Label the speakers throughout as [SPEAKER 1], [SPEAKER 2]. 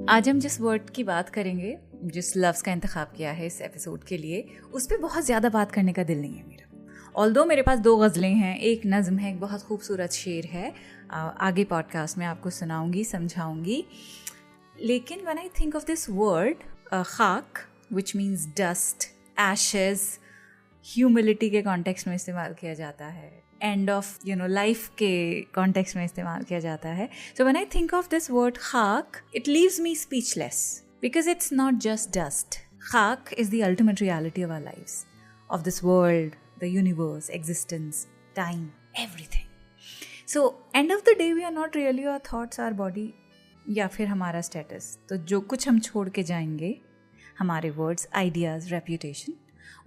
[SPEAKER 1] आज हम जिस वर्ड की बात करेंगे, जिस लफ्ज़ का इंतखाब किया है इस एपिसोड के लिए, उस पर बहुत ज़्यादा बात करने का दिल नहीं है मेरा। ऑल्दो मेरे पास 2 गज़लें हैं, एक नज़्म है, एक बहुत खूबसूरत शेर है, आगे पॉडकास्ट में आपको सुनाऊंगी, समझाऊंगी। लेकिन when I think of this word खाक, which means dust, ashes, humility के कॉन्टेक्स्ट में इस्तेमाल किया जाता है, एंड ऑफ लाइफ के कॉन्टेक्स्ट में इस्तेमाल किया जाता है. So when I think of this word खाक, it leaves me speechless because it's not just dust. खाक is the ultimate reality of our lives, of this world, the universe, existence, time, everything. So end of the day we are not really our thoughts, our body या फिर हमारा status. तो जो कुछ हम छोड़ के जाएंगे, हमारे वर्ड्स, आइडियाज़, रेप्यूटेशन,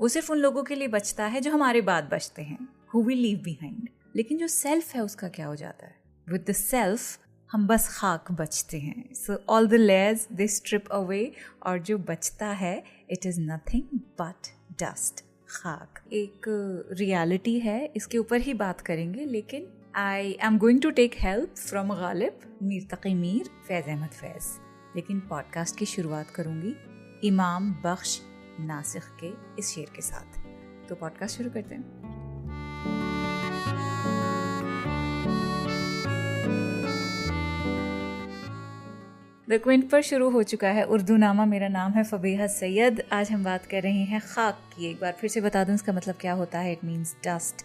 [SPEAKER 1] वो सिर्फ उन लोगों के लिए बचता है जो हमारे बाद बचते हैं, who we leave behind. लेकिन जो सेल्फ है उसका क्या हो जाता है? With the self हम बस खाक बचते हैं. So all the layers they strip away और जो बचता है it is nothing but dust. खाक एक रियलिटी है, इसके ऊपर ही बात करेंगे. लेकिन I am going to take help from Ghalib, Mir तकी मीर, फैज़ अहमद फैज़. लेकिन पॉडकास्ट की शुरुआत करूंगी इमाम बख्श नासिख के इस शेर के साथ. तो पॉडकास्ट शुरू करते हैं. द क्विंट पर शुरू हो चुका है उर्दू नामा. मेरा नाम है फबीहा सैयद. आज हम बात कर रहे हैं खाक की. एक बार फिर से बता दूं इसका मतलब क्या होता है. It means dust,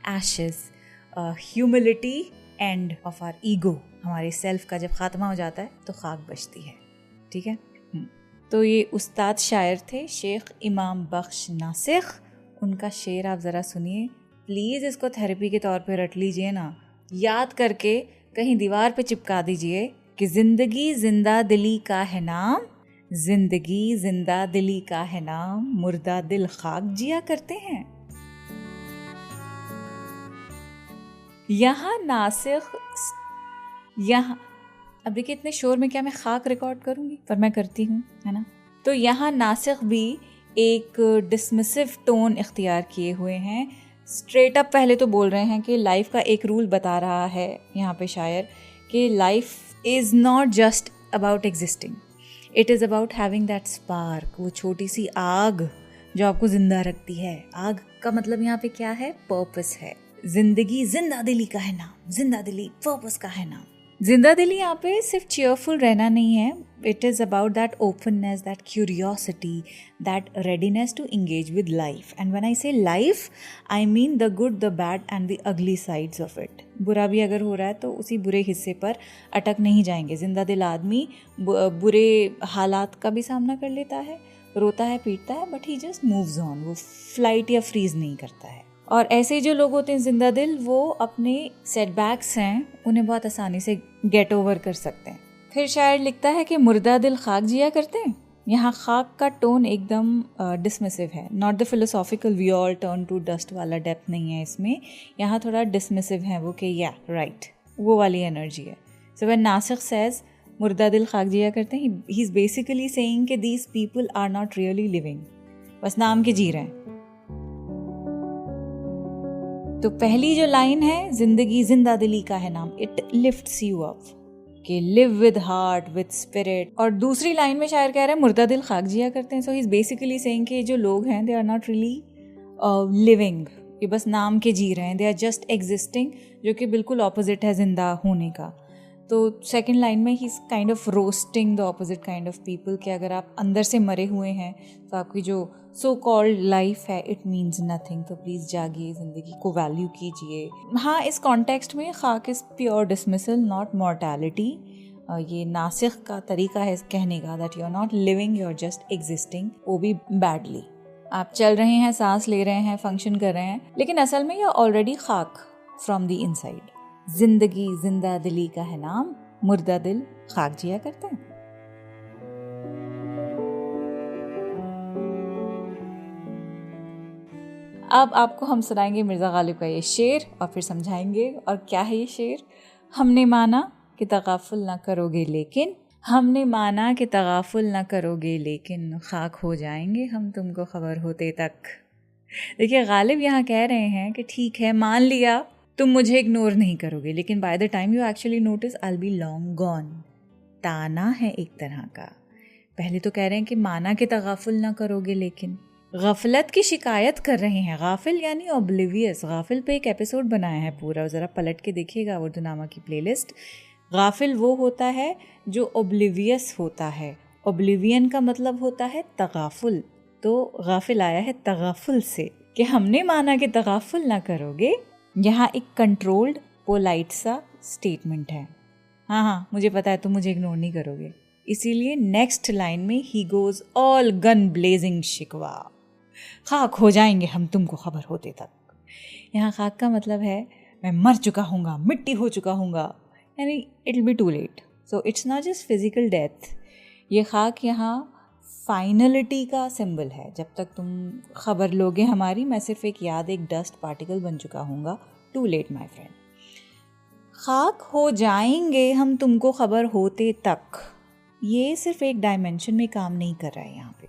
[SPEAKER 1] ashes, humility, end of our ego. हमारे सेल्फ का जब खात्मा हो जाता है तो खाक बचती है. ठीक है. तो ये उस्ताद शायर थे शेख इमाम बख्श नासिख. उनका शेर आप ज़रा सुनिए प्लीज़. इसको थेरेपी के तौर पे रट लीजिए ना, याद करके कहीं दीवार पे चिपका दीजिए कि ज़िंदगी ज़िंदा दिली का है नाम, ज़िंदगी ज़िंदा दिली का है नाम, मुर्दा दिल खाक जिया करते हैं. यहाँ नासिख, यहाँ अब देखिए इतने शोर में क्या मैं खाक रिकॉर्ड करूँगी, पर मैं करती हूँ, है ना. तो यहाँ नासिख भी एक डिसमिसिव टोन इख्तियार किए हुए हैं. स्ट्रेट अप पहले तो बोल रहे हैं कि लाइफ का एक रूल बता रहा है यहाँ पे शायर कि life is not just about existing, it is about having that spark, वो छोटी सी आग जो आपको ज़िंदा रखती है. आग का मतलब यहाँ पे क्या है? पर्पस है. ज़िंदगी जिंदा दिली का है नाम, जिंदा दिली पर्पस का है नाम. जिंदा दिली यहाँ पे सिर्फ चेयरफुल रहना नहीं है. It is about that openness, that curiosity, that readiness to engage with life. And when I say life, I mean the good, the bad and the ugly sides of it. बुरा भी अगर हो रहा है तो उसी बुरे हिस्से पर अटक नहीं जाएंगे. जिंदा दिल आदमी बुरे हालात का भी सामना कर लेता है, रोता है, पीटता है, but he just moves on. वो फ्लाइट या फ्रीज नहीं करता है. और ऐसे जो लोग होते हैं जिंदा दिल, वो अपने सेटबैक्स हैं उन्हें बहुत आसानी से गेट ओवर कर सकते हैं. फिर शायर लिखता है कि मुर्दा दिल खाक जिया करते हैं. यहाँ खाक का टोन एकदम डिसमिसिव है. Not the philosophical we all turn to dust वाला डेप्थ नहीं है इसमें. यहाँ थोड़ा डिसमिसिव है वो कि या राइट, वो वाली एनर्जी है. सो व्हेन नासिख सेज मुर्दा दिल खाक जिया करते हैं, ही इज़ बेसिकली सेइंग कि these people are not really living, बस नाम के जी रहे हैं. तो पहली जो लाइन है, जिंदगी जिंदा दिली का है नाम, इट लिफ्ट्स यू अप कि live with heart, with spirit. और दूसरी लाइन में शायर कह रहे हैं मुर्दा दिल खाक जिया करते हैं. So he is basically saying कि जो लोग हैं they are not really living, ये बस नाम के जी रहे हैं. दे आर जस्ट एग्जिस्टिंग, जो कि बिल्कुल ऑपोजिट है जिंदा होने का. तो सेकेंड लाइन में he is kind of roasting the opposite kind of people कि अगर आप अंदर से मरे हुए हैं तो आपकी जो सो कॉल्ड लाइफ है इट मीन्स नथिंग. तो प्लीज़ जागिए, ज़िंदगी को वैल्यू कीजिए. हाँ, इस कॉन्टेक्स्ट में खाक is pure dismissal, not mortality. ये नासिख का तरीका है कहने का that you are not living, you are just existing, वो भी बैडली. आप चल रहे हैं, सांस ले रहे हैं, फंक्शन कर रहे हैं, लेकिन असल में यू ऑलरेडी खाक फ्रॉम द इनसाइड. जिंदगी जिंदा दिली का है नाम, मुर्दा दिल खाक जिया करते हैं. अब आपको हम सुनाएंगे मिर्ज़ा गालिब का ये शेर और फिर समझाएंगे और क्या है ये शेर. हमने माना कि तगाफुल ना करोगे लेकिन, हमने माना कि तगाफुल ना करोगे लेकिन, खाक हो जाएंगे हम तुमको खबर होते तक. देखिए गालिब यहाँ कह रहे हैं कि ठीक है, मान लिया तुम मुझे इग्नोर नहीं करोगे, लेकिन by the time you actually notice I will be long gone. ताना है एक तरह का। पहले तो कह रहे हैं कि माना के तगाफुल ना करोगे, लेकिन गफलत की शिकायत कर रहे हैं। गाफिल यानी ओब्लिवियस। गाफिल पे एक एपिसोड बनाया है पूरा, ज़रा पलट के देखिएगा उर्दूनामा की प्लेलिस्ट। गाफिल वो होता है जो ओब्लिवियस होता है। ओब्लिवियन का मतलब होता है तगाफुल, तो गाफिल आया है तगाफुल से कि हमने माना कि तगाफुल ना करोगे। यहाँ एक कंट्रोल्ड पोलाइट सा स्टेटमेंट है। हाँ, मुझे पता है तुम मुझे इग्नोर नहीं करोगे, इसीलिए नेक्स्ट लाइन में he goes all gun blazing शिकवा, खाक हो जाएंगे हम तुमको खबर होते तक। यहाँ खाक का मतलब है मैं मर चुका हूँगा, मिट्टी हो चुका हूँगा, यानी it will be too late. So it's not just physical death. ये खाक यहाँ फाइनलिटी का सिंबल है। जब तक तुम खबर लोगे हमारी, मैं सिर्फ एक याद, एक डस्ट पार्टिकल बन चुका हूँगा। Too late my friend. खाक हो जाएंगे हम तुमको खबर होते तक, ये सिर्फ एक डायमेंशन में काम नहीं कर रहा है यहाँ पे,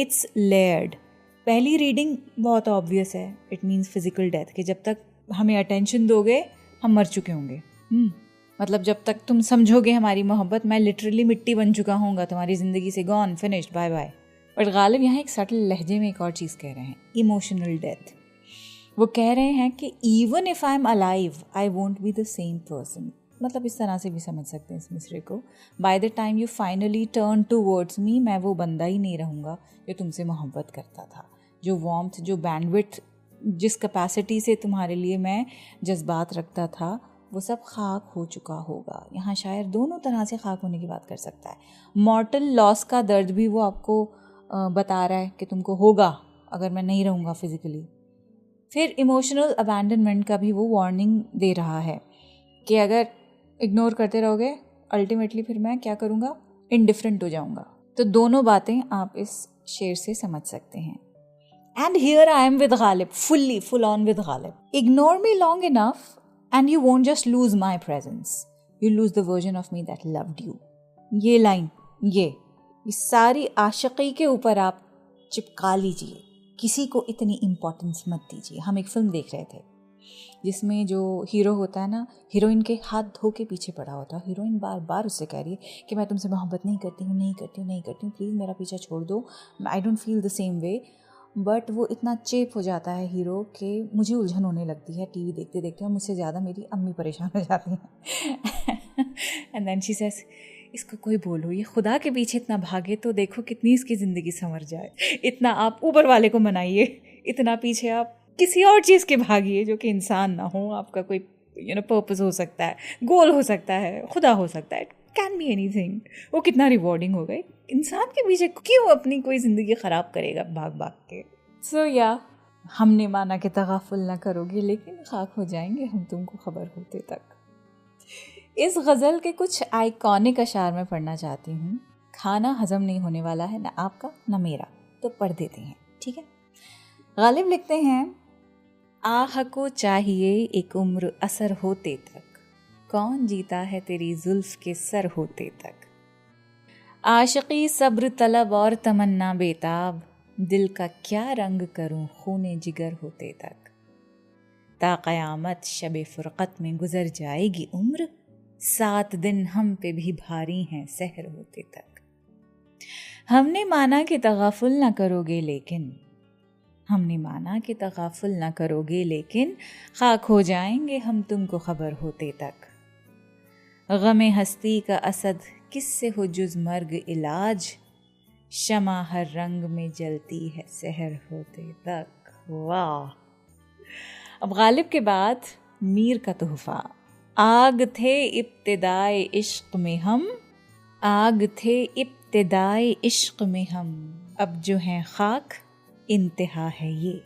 [SPEAKER 1] इट्स लेयर्ड। पहली रीडिंग बहुत ऑब्वियस है, इट मीन्स फिजिकल डेथ, कि जब तक हमें अटेंशन दोगे हम मर चुके होंगे। मतलब जब तक तुम समझोगे हमारी मोहब्बत, मैं लिटरली मिट्टी बन चुका हूँगा तुम्हारी ज़िंदगी से, gone, finished, bye bye. But Ghalib यहाँ एक सटल लहजे में एक और चीज़ कह रहे हैं, इमोशनल डेथ। वो कह रहे हैं कि even if I am alive I won't be the same person. मतलब इस तरह से भी समझ सकते हैं इस मिसरे को, by the time you finally turn towards me, मैं वो बंदा ही नहीं रहूँगा जो तुमसे मोहब्बत करता था, जो वार्मथ, जो बैंडविड्थ, जिस कैपेसिटी से तुम्हारे लिए मैं जज्बात रखता था, वो सब खाक हो चुका होगा। यहाँ शायर दोनों तरह से खाक होने की बात कर सकता है। मॉर्टल लॉस का दर्द भी वो आपको बता रहा है कि तुमको होगा अगर मैं नहीं रहूँगा फिजिकली। फिर इमोशनल अबैंडनमेंट का भी वो वार्निंग दे रहा है कि अगर इग्नोर करते रहोगे अल्टीमेटली फिर मैं क्या करूँगा, इनडिफरेंट हो जाऊँगा। तो दोनों बातें आप इस शेर से समझ सकते हैं। And here I am with Ghalib, full on with Ghalib. Ignore me long enough and you won't just lose my presence, you lose the version of me that loved you। ये लाइन, ये सारी आशिकी के ऊपर आप चिपका लीजिए, किसी को इतनी इम्पोर्टेंस मत दीजिए। हम एक फिल्म देख रहे थे जिसमें जो हीरो होता है ना, हीरोइन के हाथ धो के पीछे पड़ा होता है। हीरोइन बार बार उससे कह रही है कि मैं तुमसे मोहब्बत नहीं करती हूँ, प्लीज़ मेरा पीछा छोड़ दो, I don't feel the same way. But वो इतना चेप हो जाता है हीरो कि मुझे उलझन होने लगती है टीवी देखते देखते, और मुझसे ज़्यादा मेरी अम्मी परेशान हो जाती हैं। एंड देन शी सेज, इसको कोई बोलो, ये खुदा के पीछे इतना भागे तो देखो कितनी इसकी ज़िंदगी संवर जाए। इतना आप ऊपर वाले को मनाइए, इतना पीछे आप किसी और चीज़ के भागिए जो कि इंसान ना हो, आपका कोई पर्पस हो सकता है, गोल हो सकता है, खुदा हो सकता है, कैन बी एनीथिंग। वो कितना रिवॉर्डिंग होगा। इंसान के पीछे क्यों अपनी कोई ज़िंदगी ख़राब करेगा भाग भाग के। सो या हमने माना कि तगाफुल ना करोगे, लेकिन खाक हो जाएंगे हम तुमको खबर होते तक। इस गज़ल के कुछ आइकॉनिक अशार में पढ़ना चाहती हूँ। खाना हजम नहीं होने वाला है, ना आपका ना मेरा, तो पढ़ देते हैं, ठीक है। गालिब लिखते हैं, आह को चाहिए एक उम्र असर होते तक, कौन जीता है तेरी जुल्फ के सर होते तक। आशिकी सब्र तलब और तमन्ना बेताब, दिल का क्या रंग करूं खूने जिगर होते तक। ता क़यामत शबे फुरक़त में गुजर जाएगी उम्र, 7 दिन हम पे भी भारी हैं सहर होते तक। हमने माना कि तगाफुल ना करोगे, लेकिन हमने माना कि तगाफुल ना करोगे, लेकिन खाक हो जाएंगे हम तुमको खबर होते तक। गमे हस्ती का असद किससे हो जुज मर्ग इलाज, शमा हर रंग में जलती है सहर होते तक। वाह। अब गालिब के बाद मीर का तोहफा। आग थे इब्तिदाए इश्क में हम, आग थे इब्तिदाए इश्क में हम, अब जो है खाक इंतहा है ये।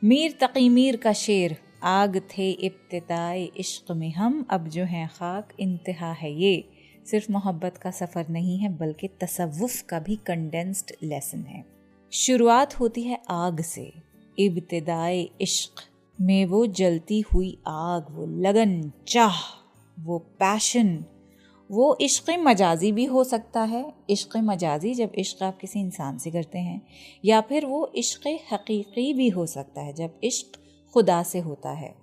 [SPEAKER 1] मीर तकी मीर का शेर, आग थे इब्तिदाए इश्क में हम, अब जो है खाक इंतहा है ये। सिर्फ मोहब्बत का सफ़र नहीं है, बल्कि तसव्वुफ़ का भी कंडेंस्ड लेसन है। शुरुआत होती है आग से, इब्तिदाए इश्क में वो जलती हुई आग, वो लगन, चाह, वो पैशन। वो इश्क़ मजाजी भी हो सकता है, इश्क़ मजाजी जब इश्क़ आप किसी इंसान से करते हैं, या फिर वो इश्क़ हकीकी भी हो सकता है जब इश्क़ खुदा से होता है।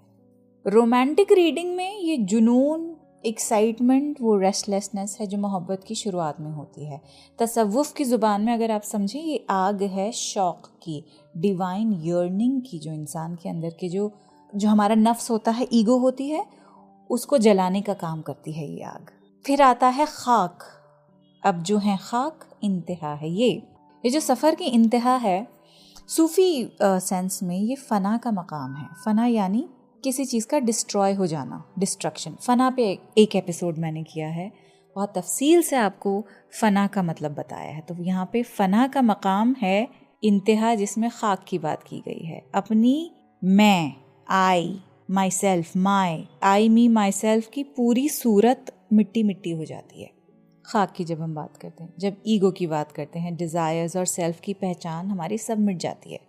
[SPEAKER 1] रोमांटिक रीडिंग में ये जुनून, एक्साइटमेंट वो रेस्टलेसनेस है जो मोहब्बत की शुरुआत में होती है। तसव्वुफ़ की ज़ुबान में अगर आप समझें, ये आग है शौक़ की, डिवाइन यर्निंग की, जो इंसान के अंदर के जो हमारा नफ्स होता है, ईगो होती है, उसको जलाने का काम करती है ये आग। फिर आता है खाक। अब जो है खाक, इंतहा है। ये जो सफ़र की इंतहा है, सूफ़ी सेंस में ये फ़ना का मकाम है। फ़ना यानी किसी चीज़ का डिस्ट्रॉय हो जाना, डिस्ट्रक्शन। फ़ना पे एक एपिसोड मैंने किया है, बहुत तफसील से आपको फ़ना का मतलब बताया है। तो यहाँ पे फ़ना का मकाम है इंतहा, जिसमें खाक की बात की गई है। अपनी मैं, आई, my self, my, I me my self की पूरी सूरत मिट्टी मिट्टी हो जाती है खाक की जब हम बात करते हैं। जब ईगो की बात करते हैं, डिज़ायर्स और सेल्फ की पहचान हमारी सब मिट जाती है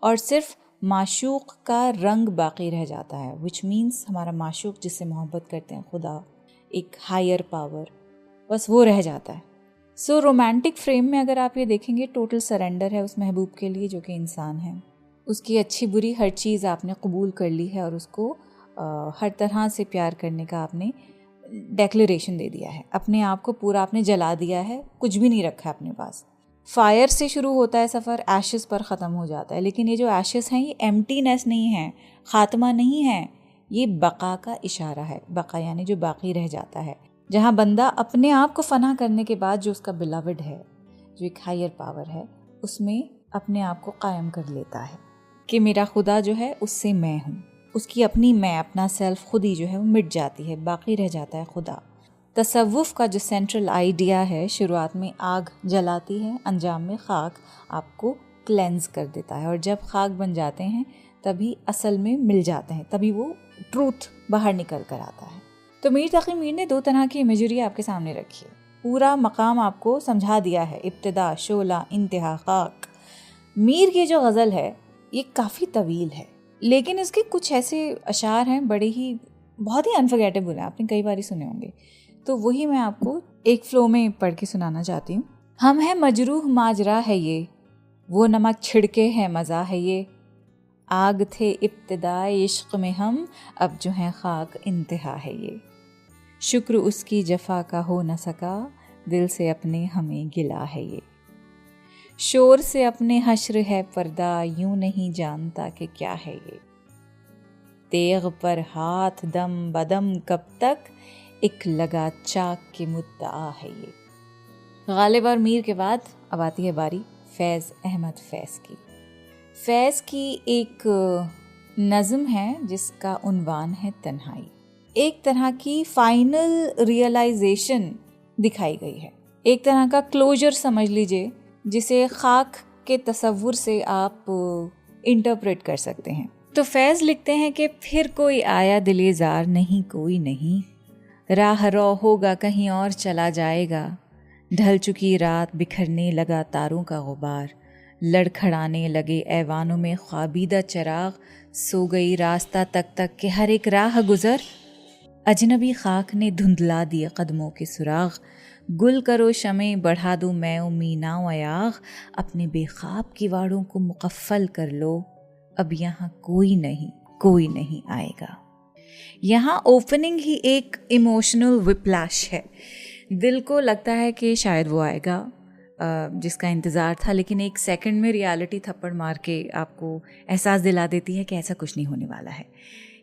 [SPEAKER 1] और सिर्फ माशूक का रंग बाकी रह जाता है, विच मीन्स हमारा माशूक जिससे मोहब्बत करते हैं, खुदा, एक हायर पावर, बस वो रह जाता है। सो रोमांटिक फ्रेम में अगर आप ये देखेंगे, टोटल सरेंडर है उस महबूब के लिए जो कि इंसान है। उसकी अच्छी बुरी हर चीज़ आपने कबूल कर ली है और उसको हर तरह से प्यार करने का आपने डेक्लेरेशन दे दिया है। अपने आप को पूरा आपने जला दिया है, कुछ भी नहीं रखा अपने पास। फायर से शुरू होता है सफ़र, एशेस पर ख़त्म हो जाता है। लेकिन ये जो एशेस हैं, ये एम्प्टीनेस नहीं है, ख़ात्मा नहीं है, ये बका का इशारा है। बका यानी जो बाकी रह जाता है, जहाँ बंदा अपने आप को फ़ना करने के बाद जो उसका बिलवड है, जो एक हायर पावर है, उसमें अपने आप को कायम कर लेता है कि मेरा खुदा जो है उससे मैं हूँ। उसकी अपनी मैं, अपना सेल्फ खुद ही जो है वो मिट जाती है, बाकी रह जाता है खुदा। तसव्वुफ़ का जो सेंट्रल आइडिया है, शुरुआत में आग जलाती है, अंजाम में खाक आपको क्लेंज कर देता है, और जब खाक बन जाते हैं तभी असल में मिल जाते हैं, तभी वो ट्रूथ बाहर निकल कर आता है। तो मीर तक़ी मीर ने दो तरह की इमेजरी आपके सामने रखी है, पूरा मकाम आपको समझा दिया है, इब्तिदा, शोला, इंतहा, खाक। मीर की जो गज़ल है ये काफ़ी तवील है, लेकिन इसके कुछ ऐसे अशार हैं बड़े ही बहुत ही अनफर्गेटेबल हैं, आपने कई बार सुने होंगे। तो वही मैं आपको एक फ्लो में पढ़ के सुनाना चाहती हूँ। हम है मजरूह माजरा है ये, वो नमक छिड़के है मज़ा है ये, आग थे इब्तिदाए इश्क में हम, अब जो है खाक इंतहा है ये। शुक्र उसकी जफा का हो न सका, दिल से अपने हमें गिला है ये। शोर से अपने हश्र है पर्दा, यूं नहीं जानता कि क्या है ये। तेग पर हाथ दम बदम कब तक, एक लगा चाक के मुद्दा है ये। गालिब और मीर के बाद अब आती है बारी फैज़ अहमद फैज़ की। फैज़ की एक नज़म है जिसका उन्वान है तन्हाई। एक तरह की फाइनल रियलाइजेशन दिखाई गई है, एक तरह का क्लोजर समझ लीजिए, जिसे खाक के तसव्वुर से आप इंटरप्रेट कर सकते हैं। तो फैज़ लिखते हैं कि फिर कोई आया दिलेज़ार नहीं, कोई नहीं, राह रो होगा कहीं और चला जाएगा, ढल चुकी रात बिखरने लगा तारों का गुबार, लड़खड़ाने लगे ऐवानों में ख्वाबीदा चराग, सो गई रास्ता तक तक के हर एक राह गुजर, अजनबी खाक ने धुंधला दिए कदमों के सुराग, गुल करो शमे बढ़ा दूं मैं मीना वयाग, अपने बेखाब किवाड़ों को मुकफ्फल कर लो, अब यहाँ कोई नहीं आएगा। यहाँ ओपनिंग ही एक इमोशनल विप्लैश है। दिल को लगता है कि शायद वो आएगा जिसका इंतज़ार था, लेकिन एक सेकंड में रियलिटी थप्पड़ मार के आपको एहसास दिला देती है कि ऐसा कुछ नहीं होने वाला है।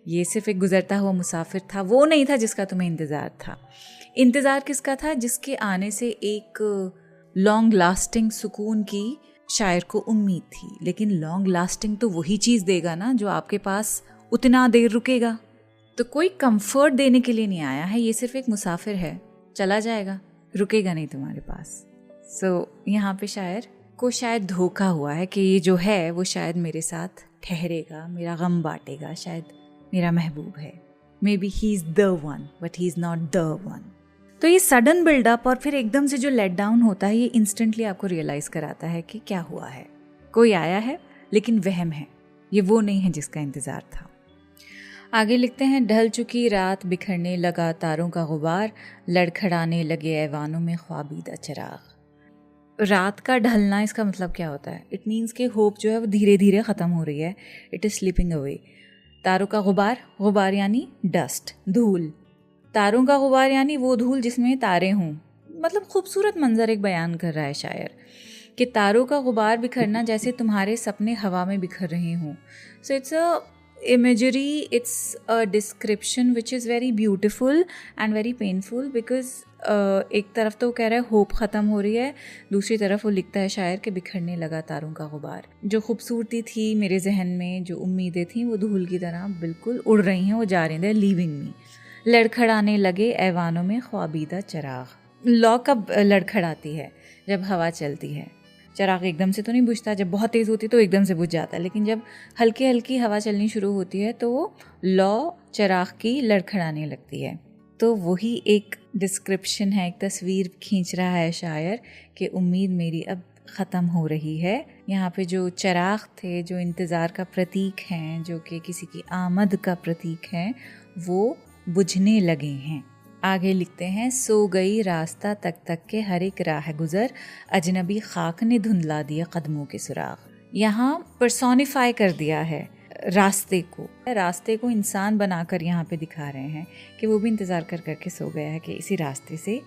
[SPEAKER 1] ये सिर्फ एक गुजरता हुआ मुसाफिर था, वो नहीं था जिसका तुम्हें इंतज़ार था। इंतज़ार किसका था? जिसके आने से एक लॉन्ग लास्टिंग सुकून की शायर को उम्मीद थी। लेकिन लॉन्ग लास्टिंग तो वही चीज़ देगा ना जो आपके पास उतना देर रुकेगा। तो कोई कंफर्ट देने के लिए नहीं आया है, ये सिर्फ एक मुसाफिर है, चला जाएगा, रुकेगा नहीं तुम्हारे पास। यहाँ पे शायर को शायद धोखा हुआ है कि ये जो है वो शायद मेरे साथ ठहरेगा, मेरा गम बांटेगा, शायद मेरा महबूब है, may be he is the one but he is not the one. तो ये सडन बिल्डअप और फिर एकदम से जो लेट डाउन होता है, ये इंस्टेंटली आपको रियलाइज़ कराता है कि क्या हुआ है। कोई आया है लेकिन वहम है, ये वो नहीं है जिसका इंतज़ार था। आगे लिखते हैं, ढल चुकी रात बिखरने लगा तारों का गुबार, लड़खड़ाने लगे ऐवानों में ख्वाबीदा चिराग। रात का ढलना, इसका मतलब क्या होता है? इट मीन्स कि होप जो है वो धीरे धीरे ख़त्म हो रही है, इट इज़ स्लिपिंग अवे। तारों का गुबार, गुबार यानी डस्ट, धूल, तारों का गुबार यानी वो धूल जिसमें तारे हों। मतलब खूबसूरत मंजर एक बयान कर रहा है शायर कि तारों का गुबार बिखरना जैसे तुम्हारे सपने हवा में बिखर रहे हों। So it's a imagery, it's a description which is very beautiful and very painful because एक तरफ तो कह रहा है होप ख़त्म हो रही है, दूसरी तरफ वो लिखता है शायर के बिखरने लगा तारों का गुबार। जो खूबसूरती थी मेरे जहन में, जो उम्मीदें थीं, वो धूल की तरह बिल्कुल उड़ रही हैं, वो जा रही हैं, लीविंग मी। लड़खड़ाने लगे ऐवानों में ख्वाबीदा चराग। लौ कब लड़खड़ाती है? जब हवा चलती है। चराग एकदम से तो नहीं बुझता, जब बहुत तेज़ होती तो एकदम से बुझ जाता है, लेकिन जब हल्की हल्की हवा चलनी शुरू होती है तो वो लौ चराग की लड़खड़ाने लगती है। तो वही एक डिस्क्रिप्शन है, एक तस्वीर खींच रहा है शायर कि उम्मीद मेरी अब ख़त्म हो रही है। यहाँ पे जो चराग थे, जो इंतज़ार का प्रतीक हैं, जो कि किसी की आमद का प्रतीक हैं, वो बुझने लगे हैं। आगे लिखते हैं, सो गई रास्ता तक तक के हर एक राह गुज़र, अजनबी खाक ने धुंधला दिया कदमों के सुराग। यहाँ पर्सोनिफाई कर दिया है रास्ते को इंसान बनाकर यहाँ पे दिखा रहे हैं कि वो भी इंतज़ार कर करके सो गया है कि इसी रास्ते से,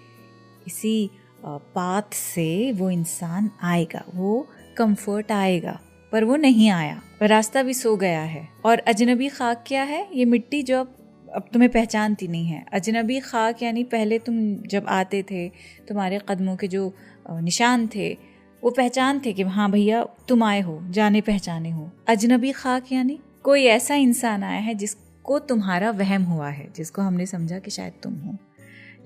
[SPEAKER 1] इसी पाथ से वो इंसान आएगा, वो कंफर्ट आएगा, पर वो नहीं आया। रास्ता भी सो गया है। और अजनबी खाक क्या है? ये मिट्टी जो अब तुम्हें पहचानती नहीं है। अजनबी खाक यानी पहले तुम जब आते थे, तुम्हारे कदमों के जो निशान थे वो पहचान थे कि हाँ भैया तुम आए हो, जाने पहचाने हो। अजनबी खाक यानी कोई ऐसा इंसान आया है जिसको तुम्हारा वहम हुआ है, जिसको हमने समझा कि शायद तुम हो,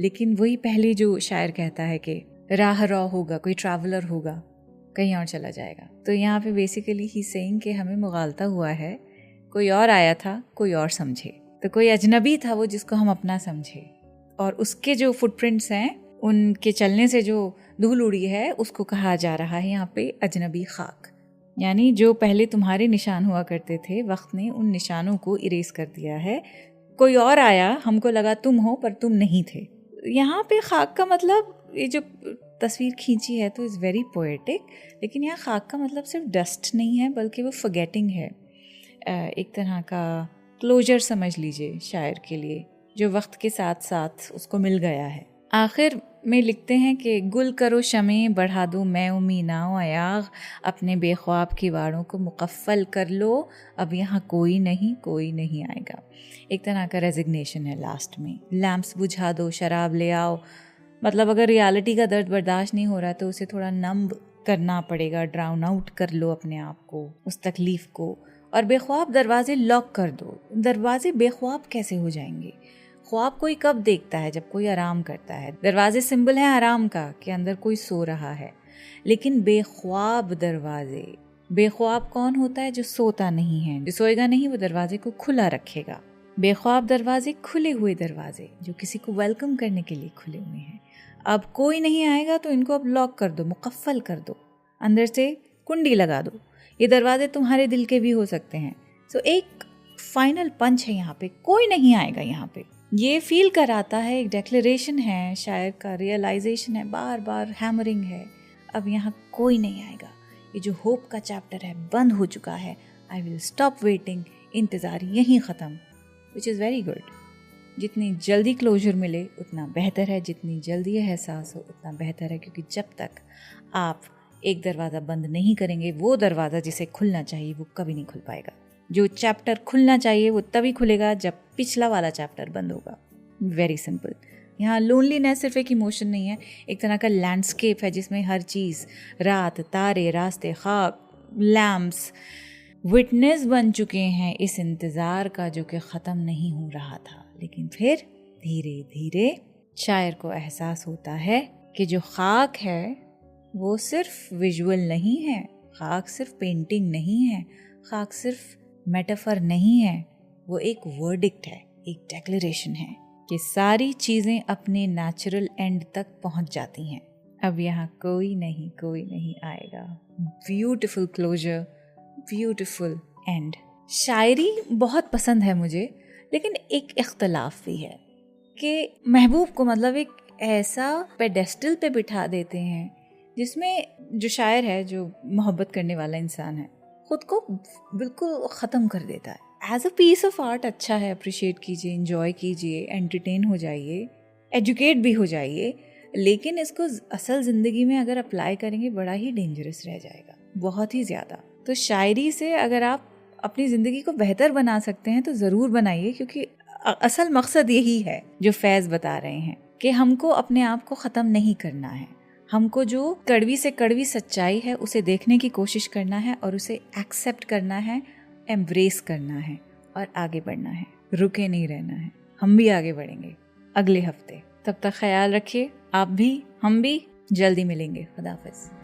[SPEAKER 1] लेकिन वही पहले जो शायर कहता है कि राह रॉ होगा, कोई ट्रैवलर होगा, कहीं और चला जाएगा। तो यहाँ पे बेसिकली ही सेइंग कि हमें मुगालता हुआ है, कोई और आया था, कोई और समझे। तो कोई अजनबी था वो जिसको हम अपना समझे, और उसके जो फुटप्रिंट्स हैं, उनके चलने से जो धूल उड़ी है, उसको कहा जा रहा है यहाँ पे अजनबी खाक। यानी जो पहले तुम्हारे निशान हुआ करते थे, वक्त ने उन निशानों को इरेज कर दिया है। कोई और आया, हमको लगा तुम हो पर तुम नहीं थे। यहाँ पे खाक का मतलब, ये जो तस्वीर खींची है तो इज़ वेरी पोएटिक, लेकिन यहाँ खाक का मतलब सिर्फ डस्ट नहीं है, बल्कि वो फॉरगेटिंग है। एक तरह का क्लोजर समझ लीजिए शायर के लिए, जो वक्त के साथ साथ उसको मिल गया है। आखिर में लिखते हैं कि गुल करो शमे बढ़ा दो मैं उमीनाओ अयाग, अपने बेख्वाब की वाड़ों को मुकफ़ल कर लो, अब यहाँ कोई नहीं आएगा। एक तरह का रेजिग्नेशन है लास्ट में। लैम्प्स बुझा दो, शराब ले आओ, मतलब अगर रियलिटी का दर्द बर्दाश्त नहीं हो रहा तो उसे थोड़ा नम्ब करना पड़ेगा, ड्राउन आउट कर लो अपने आप को, उस तकलीफ़ को। और बेख्वाब दरवाजे लॉक कर दो। दरवाजे बेख्वाब कैसे हो जाएंगे? ख्वाब कोई कब देखता है? जब कोई आराम करता है। दरवाजे सिंबल है आराम का, कि अंदर कोई सो रहा है। लेकिन बेख्वाब दरवाजे, बेख्वाब कौन होता है? जो सोता नहीं है, जो सोएगा नहीं, वो दरवाजे को खुला रखेगा। बेख्वाब दरवाजे, खुले हुए दरवाजे जो किसी को वेलकम करने के लिए खुले हुए हैं। अब कोई नहीं आएगा तो इनको अब लॉक कर दो, मुकफ़ल कर दो, अंदर से कुंडी लगा दो। ये दरवाजे तुम्हारे दिल के भी हो सकते हैं। सो एक फाइनल पंच है यहाँ पे, कोई नहीं आएगा यहाँ पे। ये फील कराता है, एक डेक्लेरेशन है शायर का, रियलाइजेशन है, बार बार हैमरिंग है, अब यहाँ कोई नहीं आएगा। ये जो होप का चैप्टर है बंद हो चुका है। आई विल स्टॉप वेटिंग, इंतज़ार यहीं ख़त्म, विच इज़ वेरी गुड। जितनी जल्दी क्लोजर मिले उतना बेहतर है, जितनी जल्दी यह एहसास हो उतना बेहतर है, क्योंकि जब तक आप एक दरवाज़ा बंद नहीं करेंगे, वो दरवाज़ा जिसे खुलना चाहिए वो कभी नहीं खुल पाएगा। जो चैप्टर खुलना चाहिए वो तभी खुलेगा जब पिछला वाला चैप्टर बंद होगा। Very simple. यहाँ लोनलीनेस सिर्फ एक इमोशन नहीं है, एक तरह का लैंडस्केप है जिसमें हर चीज़, रात, तारे, रास्ते, खाक, लैम्प्स विटनेस बन चुके हैं इस इंतज़ार का जो कि ख़त्म नहीं हो रहा था। लेकिन फिर धीरे धीरे शायर को एहसास होता है कि जो खाक है वो सिर्फ विजुअल नहीं है, खाक सिर्फ पेंटिंग नहीं है, खाक सिर्फ मेटाफर नहीं है, वो एक वर्डिक्ट है, एक डेक्लेरेशन है कि सारी चीज़ें अपने नेचुरल एंड तक पहुंच जाती हैं। अब यहाँ कोई नहीं आएगा। Beautiful closure, beautiful end. शायरी बहुत पसंद है मुझे, लेकिन एक इख्तलाफ भी है कि महबूब को मतलब एक ऐसा पेडेस्टल पे बिठा देते हैं जिसमें जो शायर है, जो मोहब्बत करने वाला इंसान है, खुद को बिल्कुल ख़त्म कर देता है, as a piece of art अच्छा है, अप्रिशिएट कीजिए, एंजॉय कीजिए, एंटरटेन हो जाइए, एजुकेट भी हो जाइए, लेकिन इसको असल ज़िंदगी में अगर अप्लाई करेंगे बड़ा ही डेंजरस रह जाएगा, बहुत ही ज़्यादा। तो शायरी से अगर आप अपनी ज़िंदगी को बेहतर बना सकते हैं तो ज़रूर बनाइए, क्योंकि असल मकसद यही है जो फैज़ बता रहे हैं कि हमको अपने आप को ख़त्म नहीं करना है, हमको जो कड़वी से कड़वी सच्चाई है उसे देखने की कोशिश करना है और उसे एक्सेप्ट करना है, एम्ब्रेस करना है और आगे बढ़ना है, रुके नहीं रहना है। हम भी आगे बढ़ेंगे अगले हफ्ते, तब तक ख्याल रखिए, आप भी, हम भी। जल्दी मिलेंगे। खुदा हाफिज़।